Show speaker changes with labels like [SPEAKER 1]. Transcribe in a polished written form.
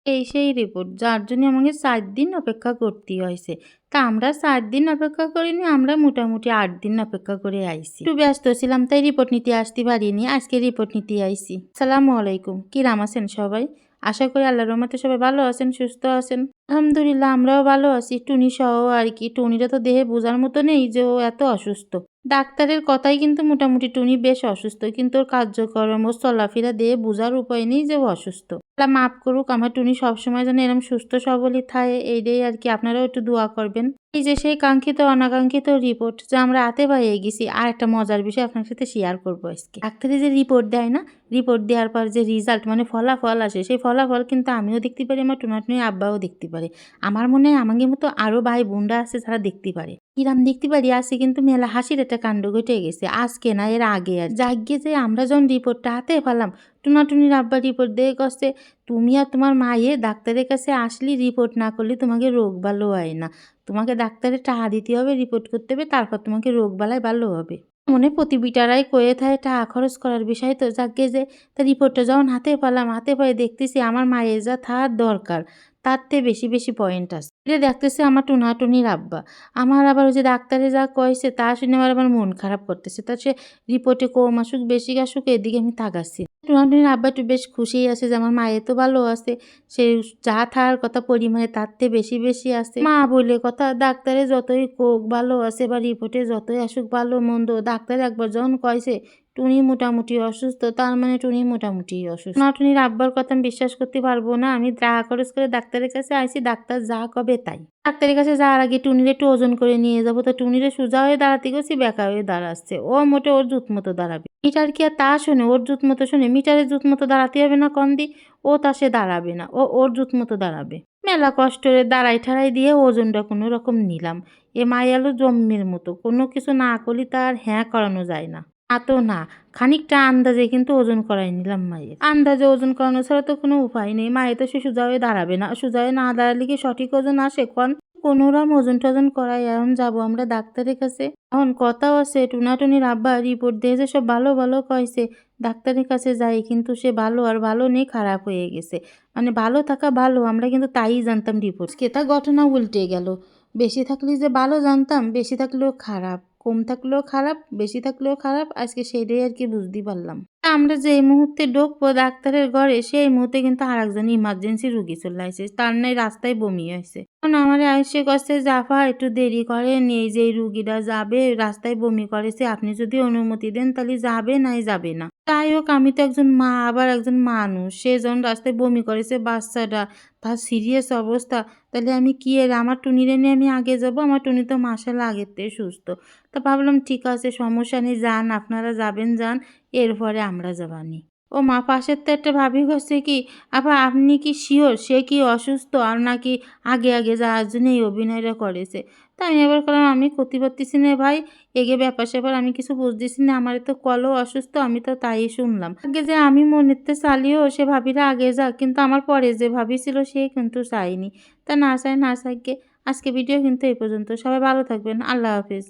[SPEAKER 1] এই সেই রিপোর্ট যার জন্য আমাকে ৪ দিন অপেক্ষা করতে হইছে। তা আমরা ৪ দিন অপেক্ষা করিনি, আমরা মোটামুটি ৮ দিন অপেক্ষা করে আইছি। একটু ব্যস্ত ছিলাম তাই রিপোর্ট নিতে আসতে পারিনি। আজকে রিপোর্ট নিতে আইছি। আসসালামু আলাইকুম। কিরাম আছেন সবাই? আশা করি আল্লাহর রহমতে সবাই ভালো আছেন, সুস্থ আছেন। আলহামদুলিল্লাহ আমরাও ভালো আছি। টুনি সহ আরকি। টুনিটা তো দেহে বোঝার মতো নেই যে ও এত অসুস্থ। ডাক্তারের কথাই কিন্তু মোটামুটি টুনি বেশ অসুস্থ। কিন্তু ওর কার্যক্রম, ওর চলাফেরা দিয়ে বোঝার উপায় নেই যে ও অসুস্থ। আল্লাহ মাফ করুক, আমার টুনি সবসময় যেন এরকম সুস্থ সবলই থাকে, এইটাই আরকি। আপনারাও একটু দোয়া করবেন। এই যে সেই কাঙ্ক্ষিত অনাকাঙ্ক্ষিত রিপোর্ট যা আমরা হাতে পাইয়ে গেছি। আর একটা মজার বিষয় আপনার সাথে শেয়ার করবো আজকে। ডাক্তারে যে রিপোর্ট দেয় না, রিপোর্ট দেওয়ার পর যে রেজাল্ট মানে ফলাফল আসে, সেই ফলাফল কিন্তু আমিও দেখতে পারি, আমার টুনাটুনির আব্বাও দেখতে পারে। আমার মনে হয় আমাদের মতো আরও ভাই বোনরা আছে যারা দেখতে পারে। কিরাম দেখতে পারি আজকে কিন্তু মেলা হাসির একটা কাণ্ড ঘটে গেছে। আজকে না, এর আগে আর যাগ্গে যে আমরা যখন রিপোর্টটা হাতে পেলাম, টুনাটুনির আব্বা রিপোর্ট দিয়ে কছে, তুমি আর তোমার মায়ে ডাক্তারের কাছে আসলে রিপোর্ট না করলে তোমাকে রোগ ভালো হয় না। তোমাকে ডাক্তারের টাকা দিতে হবে, রিপোর্ট করতে হবে, তারপর তোমাকে রোগ বালাই ভালো হবে। মনে প্রতিবিটারাই কয়ে থাকে টাকা খরচ করার বিষয় তো যাকে যে তা রিপোর্টটা যখন হাতে পেলাম, হাতে পেয়ে দেখতেছি আমার মায়ের যা থাকার দরকার তার থেকে বেশি বেশি পয়েন্ট আছে। এটা দেখতেছে আমার টুনাটুনির আব্বা। আমার আবার ওই যে ডাক্তারে যা কয়েছে তা শুনে আমার মন খারাপ করতেছে। তা সে রিপোর্টে কম আসুক বেশি আসুক এদিকে আমি তাকাচ্ছি। টুনাটুনির আব্বা একটু বেশ খুশিই আছে যে আমার মায়ের তো ভালো আছে, সে যা থাকার কথা পরিমাণে তার থেকে বেশি বেশি আছে। মা বলে কথা, ডাক্তারে যতই কোক ভালো আছে বা রিপোর্টে যতই আসুক ভালো মন্দ, ডাক্তার একবার যখন কয়েছে টুনি মোটামুটি অসুস্থ, তার মানে টুনি মোটামুটি অসুস্থ। টুনির আব্বার কথা আমি বিশ্বাস করতে পারবো না। আমি টাকা খরচ করে ডাক্তারের কাছে আইছি, ডাক্তার যা কবে তাই। ডাক্তারের কাছে যাওয়ার আগে টুনির একটু ওজন করে নিয়ে যাবো, তো টুনিরে সোজা হয়ে দাঁড়াতে গেছি, বেকা হয়ে দাঁড়াচ্ছে। ও মোটে ওর জুত মতো দাঁড়াবে। মিটার কি আর তা শোনে? ওর জুত মতো শোনে? মিটারের জুত মতো দাঁড়াতে হবে না কন্দি? ও তা সে দাঁড়াবে না, ও ওর জুত মতো দাঁড়াবে। মেলা কষ্ট করে দাঁড়াই ঠাড়াই দিয়ে ওজনটা কোনো রকম নিলাম। এ মায়ালো জম্মের মতো, কোনো কিছু না করলে তার হ্যাঁ করানো যায় না। তো না, খানিকটা আন্দাজে কিন্তু ওজন করাই নিলাম মায়ের। আন্দাজে ওজন করানো ছাড়া তো কোনো উপায় নেই। মায়ে তো সে সোজা হয়ে দাঁড়াবে না। সোজা হয়ে না দাঁড়ালে কি সঠিক ওজন আসে কন? কোনোরকম ওজন টোজন করাই এখন যাবো আমরা ডাক্তারের কাছে। এখন কথাও আছে টুনাটুনির আব্বা রিপোর্ট দিয়ে যে সব ভালো ভালো কয়েছে, ডাক্তারের কাছে যাই কিন্তু সে ভালো আর ভালো নেই, খারাপ হয়ে গেছে। মানে ভালো থাকা ভালো, আমরা কিন্তু তাই জানতাম রিপোর্ট। তা ঘটনা উল্টে গেল। বেশি থাকলে যে ভালো জানতাম, বেশি থাকলেও খারাপ, কম থাকলেও খারাপ, বেশি থাকলেও খারাপ। আজকে সেটাই আর কি বুঝতে পারলাম। আমরা যে মুহূর্তে ঢুকবো ডাক্তারের ঘরে, সেই মুহূর্তে কিন্তু আরেকজন ইমার্জেন্সি রুগী চলে আসে। তার নাই রাস্তায় বমি হয়েছে। এখন আমার আইসে কাছে জাফা একটু দেরি করেন, এই যে রুগীরা যাবে রাস্তায় বমি করেছে, আপনি যদি অনুমতি দেন তাহলে যাবে নাই যাবে না। যাই হোক, আমি তো একজন মা, আবার একজন মানুষ। সে যখন রাস্তায় বমি করেছে বাচ্চাটা, তার সিরিয়াস অবস্থা, তাহলে আমি কি এর আমার টুনিরে নিয়ে আমি আগে যাব? আমার টুনি তো মাশাআল্লাহ আগের থেকে সুস্থ। তা ভাবলাম ঠিক আছে, সমস্যা নেই, যান আপনারা, যাবেন যান, এরপরে আমরা যাবানি। ও মা, পাশের তো একটা ভাবি হচ্ছে কি, আপা আপনি কি শিওর সে কি অসুস্থ আর নাকি আগে আগে যাওয়ার জন্য এই অভিনয়টা করেছে? তা আমি এবার করলাম আমি করতে পারতেছি না ভাই, এগে ব্যাপার স্যাপার আমি কিছু বুঝতেছি না, আমার তো কলও অসুস্থ, আমি তো তাই শুনলাম। আগে যে আমি মনেতে চালিয়েও সে ভাবিরা আগে যাক, কিন্তু আমার পরে যে ভাবি ছিল সে কিন্তু চাইনি। তা না চাই না চাইকে আজকে ভিডিও কিন্তু এই পর্যন্ত। সবাই ভালো থাকবেন। আল্লাহ হাফিজ।